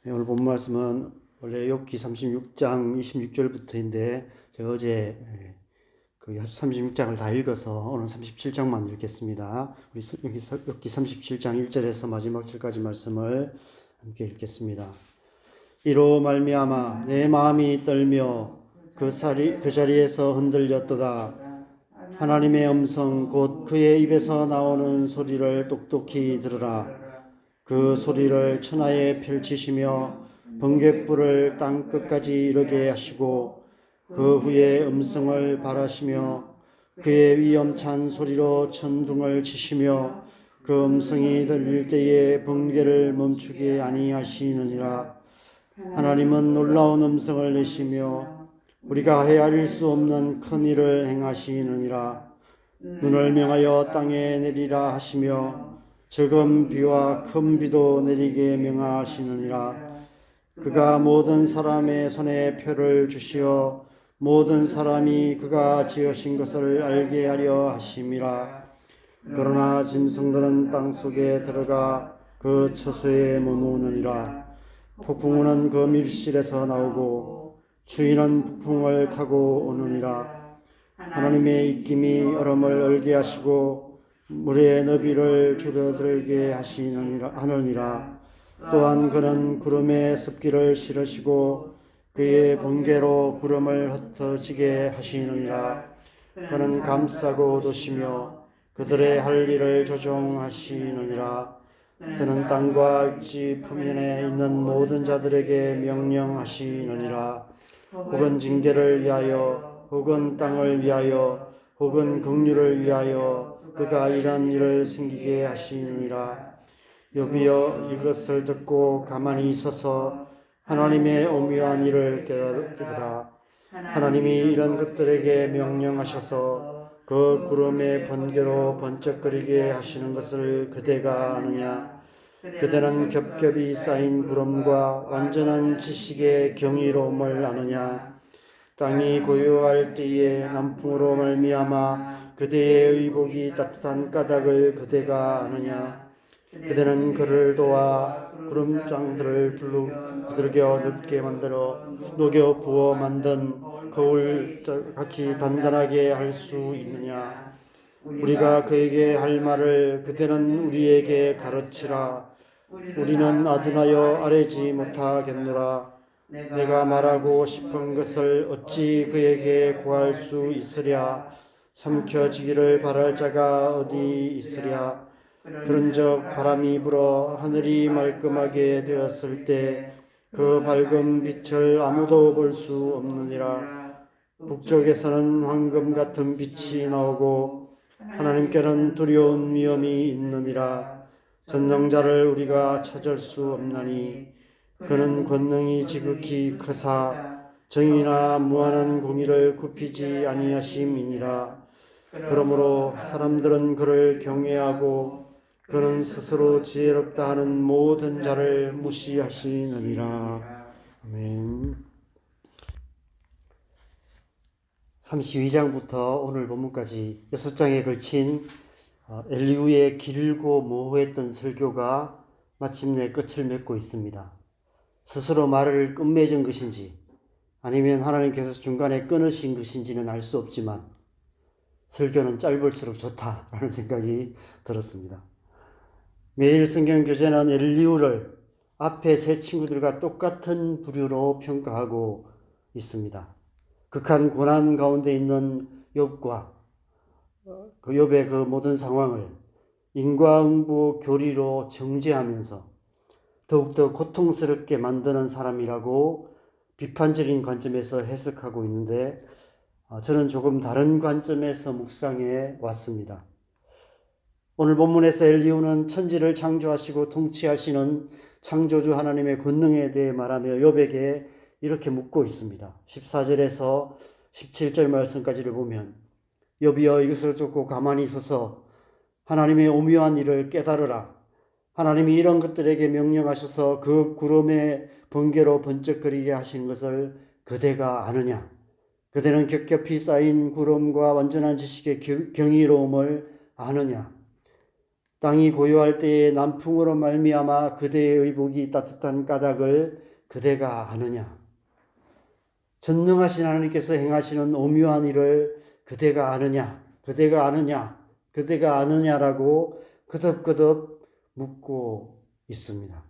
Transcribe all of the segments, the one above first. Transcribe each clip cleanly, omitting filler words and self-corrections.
네, 오늘 본 말씀은 원래 욥기 36장 26절부터인데 제가 어제 그 36장을 다 읽어서 오늘 37장만 읽겠습니다. 우리 욥기 37장 1절에서 마지막 절까지 말씀을 함께 읽겠습니다. 이로 말미암아 내 마음이 떨며 그 자리에서 흔들렸도다. 하나님의 음성 곧 그의 입에서 나오는 소리를 똑똑히 들으라. 그 소리를 천하에 펼치시며 번갯불을 땅 끝까지 이르게 하시고 그 후에 음성을 발하시며 그의 위엄찬 소리로 천둥을 치시며 그 음성이 들릴 때에 번개를 멈추게 아니하시느니라. 하나님은 놀라운 음성을 내시며 우리가 헤아릴 수 없는 큰 일을 행하시느니라. 눈을 명하여 땅에 내리라 하시며 적은 비와 큰 비도 내리게 명하시느니라. 그가 모든 사람의 손에 표를 주시어 모든 사람이 그가 지으신 것을 알게 하려 하심이라. 그러나 짐승들은 땅 속에 들어가 그 처소에 머무느니라. 폭풍우는 그 밀실에서 나오고 추위는 북풍을 타고 오느니라. 하나님의 입김이 얼음을 얼게 하시고 물의 너비를 줄어들게 하느니라. 또한 그는 구름에 습기를 실으시고 그의 번개로 구름을 흩어지게 하시느니라. 그는 감싸고 도시며 그들의 할 일을 조종하시느니라. 그는 땅과 육지 표면에 있는 모든 자들에게 명령하시느니라. 혹은 징계를 위하여 혹은 땅을 위하여 혹은 긍휼을 위하여 그가 이런 일을 생기게 하시느니라. 욥이여 이것을 듣고 가만히 있어서 하나님의 오묘한 일을 깨달으라. 하나님이 이런 것들에게 명령하셔서 그 구름의 번개로 번쩍거리게 하시는 것을 그대가 아느냐. 그대는 겹겹이 쌓인 구름과 완전한 지식의 경이로움을 아느냐. 땅이 고요할 때에 남풍으로 말미암아 그대의 의복이 따뜻한 까닭을 그대가 아느냐. 그대는 그를 도와 구름장들을 두들겨 넓게 만들어 녹여 부어 만든 거울같이 단단하게 할 수 있느냐. 우리가 그에게 할 말을 그대는 우리에게 가르치라. 우리는 아둔하여 아뢰지 못하겠노라. 내가 말하고 싶은 것을 어찌 그에게 구할 수 있으랴. 삼켜지기를 바랄 자가 어디 있으랴. 그런즉 바람이 불어 하늘이 말끔하게 되었을 때 그 밝은 빛을 아무도 볼 수 없느니라. 북쪽에서는 황금 같은 빛이 나오고 하나님께는 두려운 위엄이 있느니라. 전능자를 우리가 찾을 수 없나니 그는 권능이 지극히 크사 정의나 무한한 공의를 굽히지 아니하심이니라. 그러므로 사람들은 그를 경외하고 그는 스스로 지혜롭다 하는 모든 자를 무시하시느니라. 아멘. 32장부터 오늘 본문까지 6장에 걸친 엘리후의 길고 모호했던 설교가 마침내 끝을 맺고 있습니다. 스스로 말을 끝맺은 것인지 아니면 하나님께서 중간에 끊으신 것인지는 알 수 없지만 설교는 짧을수록 좋다라는 생각이 들었습니다. 매일 성경 교재는 엘리후를 앞에 세 친구들과 똑같은 부류로 평가하고 있습니다. 극한 고난 가운데 있는 욥과 그 욥의 그 모든 상황을 인과응보 교리로 정죄하면서 더욱더 고통스럽게 만드는 사람이라고 비판적인 관점에서 해석하고 있는데 저는 조금 다른 관점에서 묵상해 왔습니다. 오늘 본문에서 엘리후는 천지를 창조하시고 통치하시는 창조주 하나님의 권능에 대해 말하며 욥에게 이렇게 묻고 있습니다. 14절에서 17절 말씀까지를 보면 욥이여 이것을 듣고 가만히 있어서 하나님의 오묘한 일을 깨달으라. 하나님이 이런 것들에게 명령하셔서 그 구름의 번개로 번쩍거리게 하신 것을 그대가 아느냐. 그대는 겹겹이 쌓인 구름과 완전한 지식의 경이로움을 아느냐. 땅이 고요할 때에 남풍으로 말미암아 그대의 의복이 따뜻한 까닭을 그대가 아느냐? 전능하신 하나님께서 행하시는 오묘한 일을 그대가 아느냐? 그대가 아느냐? 그대가 아느냐라고 거듭거듭 묻고 있습니다.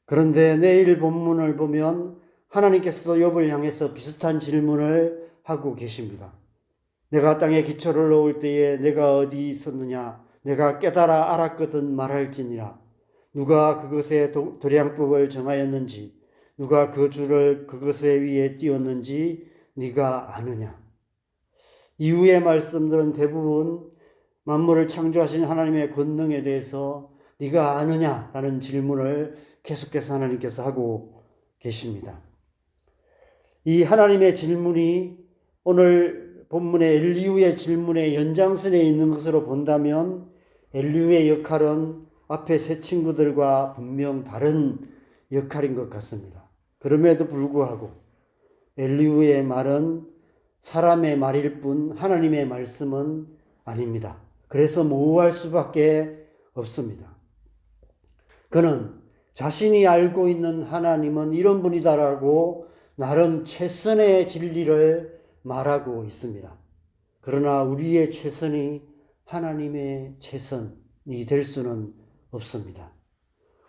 그런데 내일 본문을 보면 하나님께서도 욥을 향해서 비슷한 질문을 하고 계십니다. 내가 땅에 기초를 놓을 때에 내가 어디 있었느냐? 내가 깨달아 알았거든 말할지니라. 누가 그것의 도량법을 정하였는지, 누가 그 줄을 그것의 위에 띄웠는지 네가 아느냐? 이후의 말씀들은 대부분 만물을 창조하신 하나님의 권능에 대해서 네가 아느냐라는 질문을 계속해서 하나님께서 하고 계십니다. 이 하나님의 질문이 오늘 본문의 엘리후의 질문의 연장선에 있는 것으로 본다면 엘리후의 역할은 앞에 세 친구들과 분명 다른 역할인 것 같습니다. 그럼에도 불구하고 엘리후의 말은 사람의 말일 뿐 하나님의 말씀은 아닙니다. 그래서 모호할 수밖에 없습니다. 그는 자신이 알고 있는 하나님은 이런 분이다라고 나름 최선의 진리를 말하고 있습니다. 그러나 우리의 최선이 하나님의 최선이 될 수는 없습니다.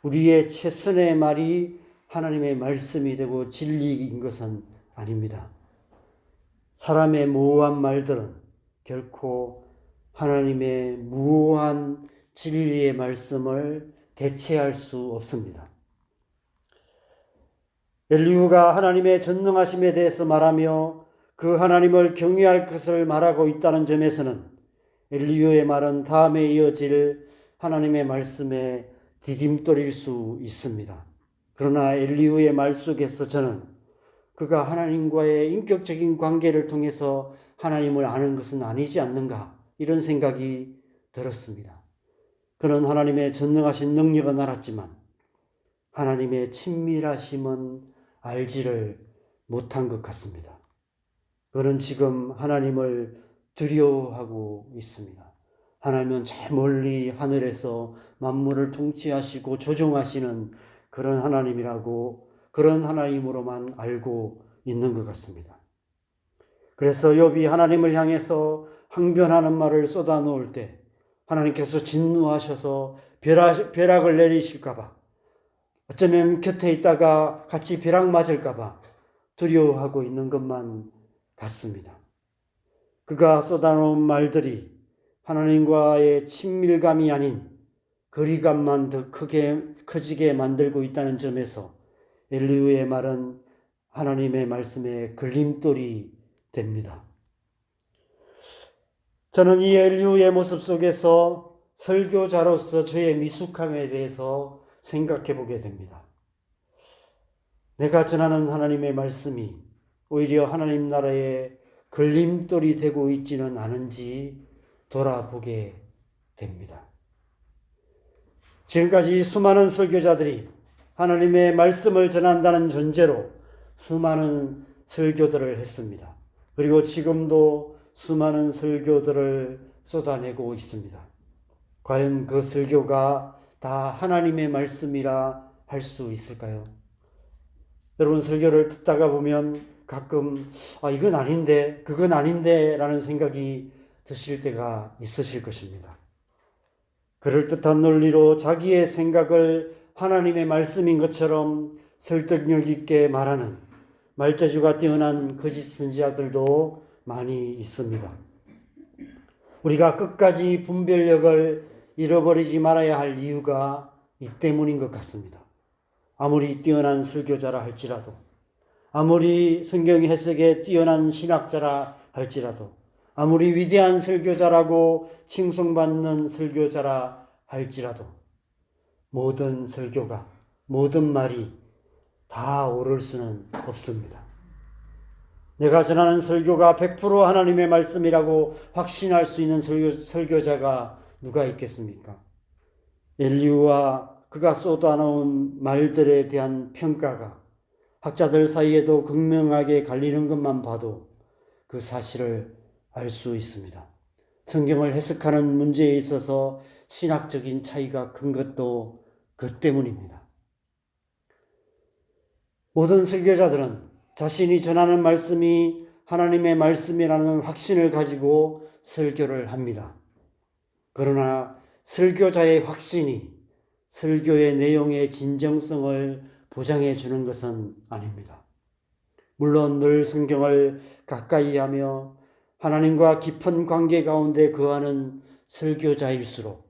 우리의 최선의 말이 하나님의 말씀이 되고 진리인 것은 아닙니다. 사람의 모호한 말들은 결코 하나님의 무오한 진리의 말씀을 대체할 수 없습니다. 엘리후가 하나님의 전능하심에 대해서 말하며 그 하나님을 경외할 것을 말하고 있다는 점에서는 엘리후의 말은 다음에 이어질 하나님의 말씀에 디딤돌일 수 있습니다. 그러나 엘리후의 말 속에서 저는 그가 하나님과의 인격적인 관계를 통해서 하나님을 아는 것은 아니지 않는가 이런 생각이 들었습니다. 그는 하나님의 전능하신 능력은 알았지만 하나님의 친밀하심은 알지를 못한 것 같습니다. 그는 지금 하나님을 두려워하고 있습니다. 하나님은 저 멀리 하늘에서 만물을 통치하시고 조종하시는 그런 하나님이라고 그런 하나님으로만 알고 있는 것 같습니다. 그래서 욥이 하나님을 향해서 항변하는 말을 쏟아놓을 때 하나님께서 진노하셔서 벼락을 내리실까 봐 어쩌면 곁에 있다가 같이 벼락 맞을까 봐 두려워하고 있는 것만 같습니다. 그가 쏟아놓은 말들이 하나님과의 친밀감이 아닌 거리감만 더 커지게 만들고 있다는 점에서 엘리후의 말은 하나님의 말씀에 걸림돌이 됩니다. 저는 이 엘리후의 모습 속에서 설교자로서 저의 미숙함에 대해서 생각해 보게 됩니다. 내가 전하는 하나님의 말씀이 오히려 하나님 나라의 걸림돌이 되고 있지는 않은지 돌아보게 됩니다. 지금까지 수많은 설교자들이 하나님의 말씀을 전한다는 전제로 수많은 설교들을 했습니다. 그리고 지금도 수많은 설교들을 쏟아내고 있습니다. 과연 그 설교가 다 하나님의 말씀이라 할 수 있을까요? 여러분 설교를 듣다가 보면 가끔 이건 아닌데 그건 아닌데 라는 생각이 드실 때가 있으실 것입니다. 그럴듯한 논리로 자기의 생각을 하나님의 말씀인 것처럼 설득력 있게 말하는 말재주가 뛰어난 거짓 선지자들도 많이 있습니다. 우리가 끝까지 분별력을 잃어버리지 말아야 할 이유가 이 때문인 것 같습니다. 아무리 뛰어난 설교자라 할지라도, 아무리 성경 해석에 뛰어난 신학자라 할지라도, 아무리 위대한 설교자라고 칭송받는 설교자라 할지라도 모든 설교가, 모든 말이 다 옳을 수는 없습니다. 내가 전하는 설교가 100% 하나님의 말씀이라고 확신할 수 있는 설교자가 누가 있겠습니까? 엘리후와 그가 쏟아놓은 말들에 대한 평가가 학자들 사이에도 극명하게 갈리는 것만 봐도 그 사실을 알 수 있습니다. 성경을 해석하는 문제에 있어서 신학적인 차이가 큰 것도 그 때문입니다. 모든 설교자들은 자신이 전하는 말씀이 하나님의 말씀이라는 확신을 가지고 설교를 합니다. 그러나 설교자의 확신이 설교의 내용의 진정성을 보장해 주는 것은 아닙니다. 물론 늘 성경을 가까이 하며 하나님과 깊은 관계 가운데 거하는 설교자일수록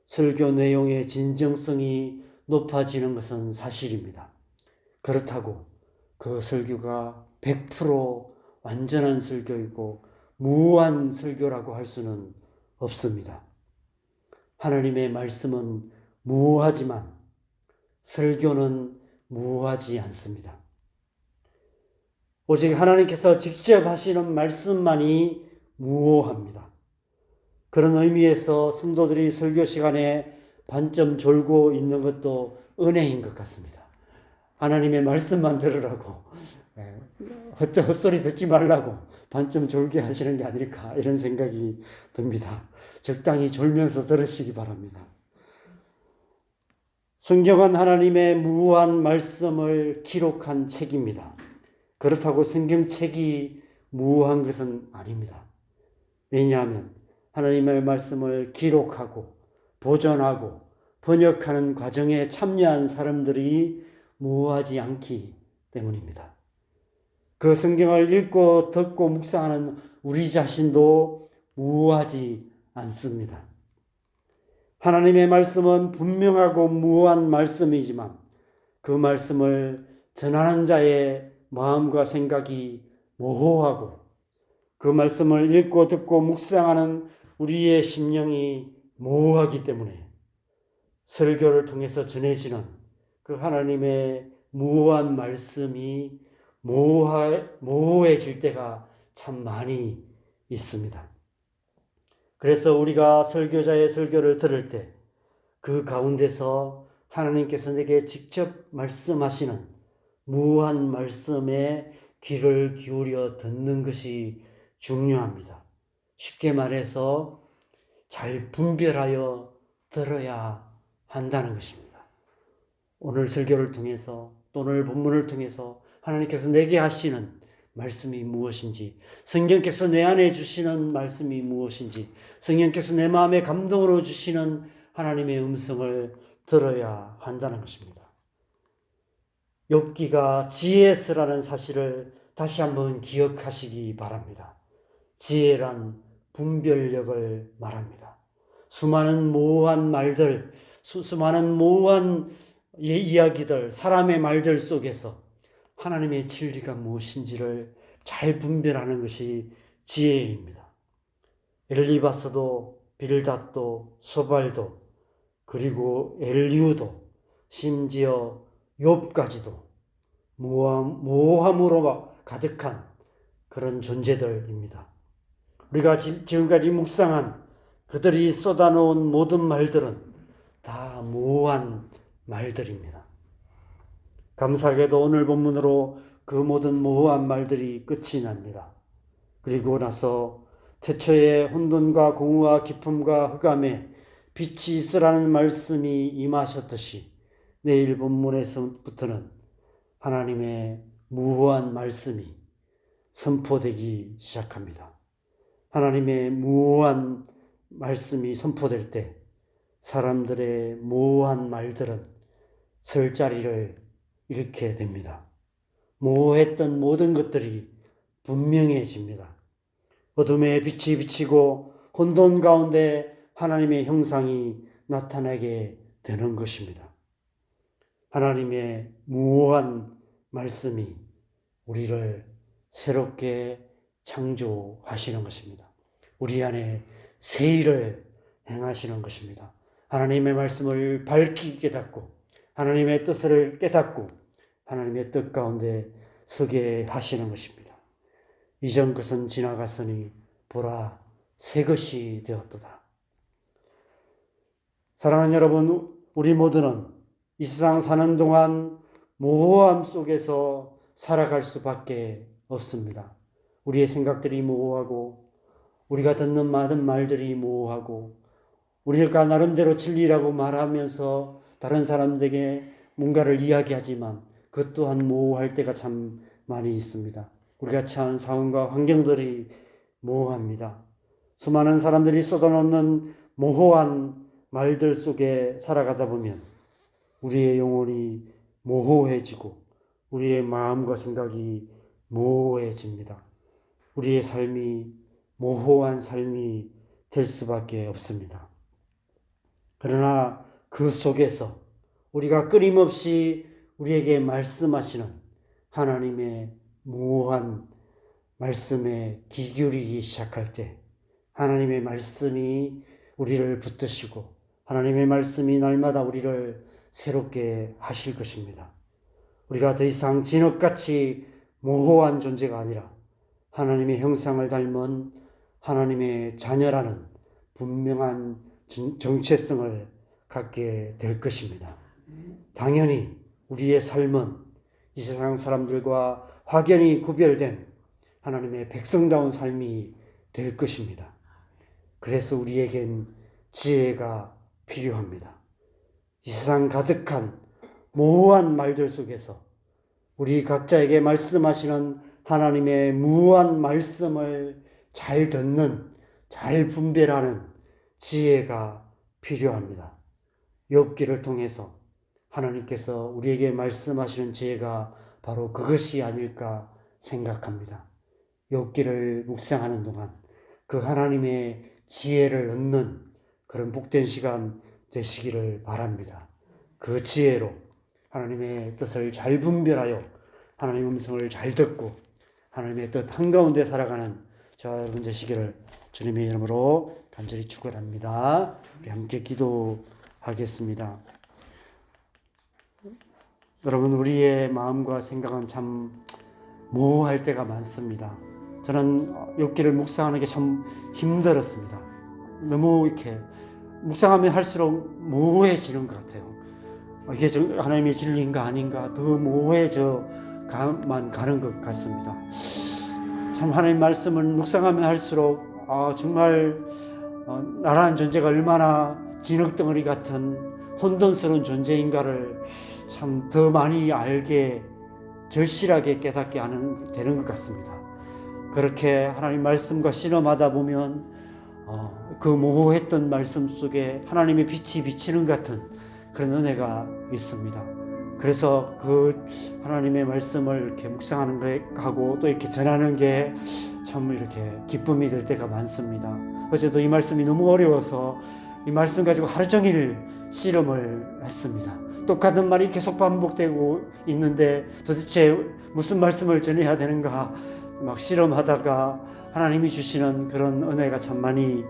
설교 내용의 진정성이 높아지는 것은 사실입니다. 그렇다고 그 설교가 100% 완전한 설교이고 무한 설교라고 할 수는 없습니다. 하나님의 말씀은 무하지만 설교는 무하지 않습니다. 오직 하나님께서 직접 하시는 말씀만이 무오합니다. 그런 의미에서 성도들이 설교 시간에 반쯤 졸고 있는 것도 은혜인 것 같습니다. 하나님의 말씀만 들으라고 헛소리 듣지 말라고 반쯤 졸게 하시는 게 아닐까 이런 생각이 듭니다. 적당히 졸면서 들으시기 바랍니다. 성경은 하나님의 무한 말씀을 기록한 책입니다. 그렇다고 성경책이 무한 것은 아닙니다. 왜냐하면 하나님의 말씀을 기록하고 보존하고 번역하는 과정에 참여한 사람들이 무하지 않기 때문입니다. 그 성경을 읽고 듣고 묵상하는 우리 자신도 무하지 않습니다. 하나님의 말씀은 분명하고 무한 말씀이지만 그 말씀을 전하는 자의 마음과 생각이 모호하고 그 말씀을 읽고 듣고 묵상하는 우리의 심령이 모호하기 때문에 설교를 통해서 전해지는 그 하나님의 무한 말씀이 모호해질 때가 참 많이 있습니다. 그래서 우리가 설교자의 설교를 들을 때 그 가운데서 하나님께서 내게 직접 말씀하시는 무한 말씀에 귀를 기울여 듣는 것이 중요합니다. 쉽게 말해서 잘 분별하여 들어야 한다는 것입니다. 오늘 설교를 통해서 또 오늘 본문을 통해서 하나님께서 내게 하시는 말씀이 무엇인지, 성령께서 내 안에 주시는 말씀이 무엇인지, 성령께서 내 마음에 감동으로 주시는 하나님의 음성을 들어야 한다는 것입니다. 욥기가 지혜서라는 사실을 다시 한번 기억하시기 바랍니다. 지혜란 분별력을 말합니다. 수많은 모호한 말들, 수많은 모호한 이야기들, 사람의 말들 속에서 하나님의 진리가 무엇인지를 잘 분별하는 것이 지혜입니다. 엘리바스도 빌닷도 소발도 그리고 엘리우도 심지어 욥까지도 모호함으로 가득한 그런 존재들입니다. 우리가 지금까지 묵상한 그들이 쏟아놓은 모든 말들은 다 모호한 말들입니다. 감사하게도 오늘 본문으로 그 모든 모호한 말들이 끝이 납니다. 그리고 나서 태초에 혼돈과 공허와 기품과 흑암에 빛이 있으라는 말씀이 임하셨듯이 내일 본문에서부터는 하나님의 무호한 말씀이 선포되기 시작합니다. 하나님의 무호한 말씀이 선포될 때 사람들의 모호한 말들은 설 자리를 잃게 됩니다. 모호했던 모든 것들이 분명해집니다. 어둠에 빛이 비치고 혼돈 가운데 하나님의 형상이 나타나게 되는 것입니다. 하나님의 무호한 말씀이 우리를 새롭게 창조하시는 것입니다. 우리 안에 새 일을 행하시는 것입니다. 하나님의 말씀을 밝히 깨닫고 하나님의 뜻을 깨닫고 하나님의 뜻 가운데 서게 하시는 것입니다. 이전 것은 지나갔으니 보라 새 것이 되었도다. 사랑하는 여러분, 우리 모두는 이 세상 사는 동안 모호함 속에서 살아갈 수밖에 없습니다. 우리의 생각들이 모호하고 우리가 듣는 많은 말들이 모호하고 우리가 나름대로 진리라고 말하면서 다른 사람들에게 뭔가를 이야기하지만 그 또한 모호할 때가 참 많이 있습니다. 우리가 처한 상황과 환경들이 모호합니다. 수많은 사람들이 쏟아놓는 모호한 말들 속에 살아가다 보면 우리의 영혼이 모호해지고 우리의 마음과 생각이 모호해집니다. 우리의 삶이 모호한 삶이 될 수밖에 없습니다. 그러나 그 속에서 우리가 끊임없이 우리에게 말씀하시는 하나님의 무한 말씀에 귀 기울이기 시작할 때 하나님의 말씀이 우리를 붙드시고 하나님의 말씀이 날마다 우리를 새롭게 하실 것입니다. 우리가 더 이상 진흙같이 모호한 존재가 아니라 하나님의 형상을 닮은 하나님의 자녀라는 분명한 정체성을 갖게 될 것입니다. 당연히 우리의 삶은 이 세상 사람들과 확연히 구별된 하나님의 백성다운 삶이 될 것입니다. 그래서 우리에겐 지혜가 필요합니다. 이 세상 가득한 모호한 말들 속에서 우리 각자에게 말씀하시는 하나님의 무한 말씀을 잘 듣는, 잘 분별하는 지혜가 필요합니다. 욥기를 통해서 하나님께서 우리에게 말씀하시는 지혜가 바로 그것이 아닐까 생각합니다. 욥기를 묵상하는 동안 그 하나님의 지혜를 얻는 그런 복된 시간 되시기를 바랍니다. 그 지혜로 하나님의 뜻을 잘 분별하여 하나님의 음성을 잘 듣고 하나님의 뜻 한가운데 살아가는 저와 여러분 되시기를 주님의 이름으로 간절히 축원합니다. 우리 함께 기도하겠습니다. 여러분, 우리의 마음과 생각은 참 모호할 때가 많습니다. 저는 욥기를 묵상하는 게 참 힘들었습니다. 너무 이렇게 묵상하면 할수록 모호해지는 것 같아요. 이게 하나님의 진리인가 아닌가 더 모호해져만 가는 것 같습니다. 참 하나님 말씀을 묵상하면 할수록 정말 나라는 존재가 얼마나 진흙덩어리 같은 혼돈스러운 존재인가를 참 더 많이 알게 절실하게 깨닫게 되는 것 같습니다. 그렇게 하나님 말씀과 씨름하다 보면 그 모호했던 말씀 속에 하나님의 빛이 비치는 같은 그런 은혜가 있습니다. 그래서 그 하나님의 말씀을 이렇게 묵상하는 거하고 또 이렇게 전하는 게 참 이렇게 기쁨이 될 때가 많습니다. 어제도 이 말씀이 너무 어려워서 이 말씀 가지고 하루 종일 씨름을 했습니다. 똑같은 말이 계속 반복되고 있는데 도대체 무슨 말씀을 전해야 되는가 막 씨름하다가 하나님이 주시는 그런 은혜가 참 많이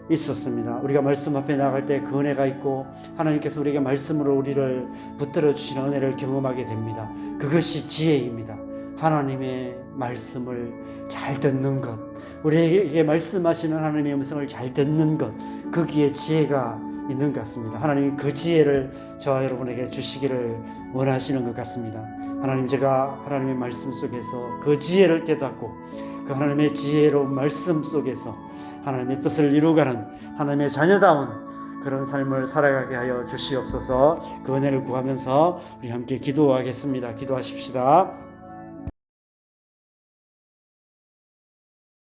있었습니다. 우리가 말씀 앞에 나갈 때 그 은혜가 있고 하나님께서 우리에게 말씀으로 우리를 붙들어 주시는 은혜를 경험하게 됩니다. 그것이 지혜입니다. 하나님의 말씀을 잘 듣는 것, 우리에게 말씀하시는 하나님의 음성을 잘 듣는 것, 거기에 지혜가 있는 것 같습니다. 하나님이 그 지혜를 저와 여러분에게 주시기를 원하시는 것 같습니다. 하나님, 제가 하나님의 말씀 속에서 그 지혜를 깨닫고 그 하나님의 지혜로운 말씀 속에서 하나님의 뜻을 이루가는 하나님의 자녀다운 그런 삶을 살아가게 하여 주시옵소서. 그 은혜를 구하면서 우리 함께 기도하겠습니다. 기도하십시다.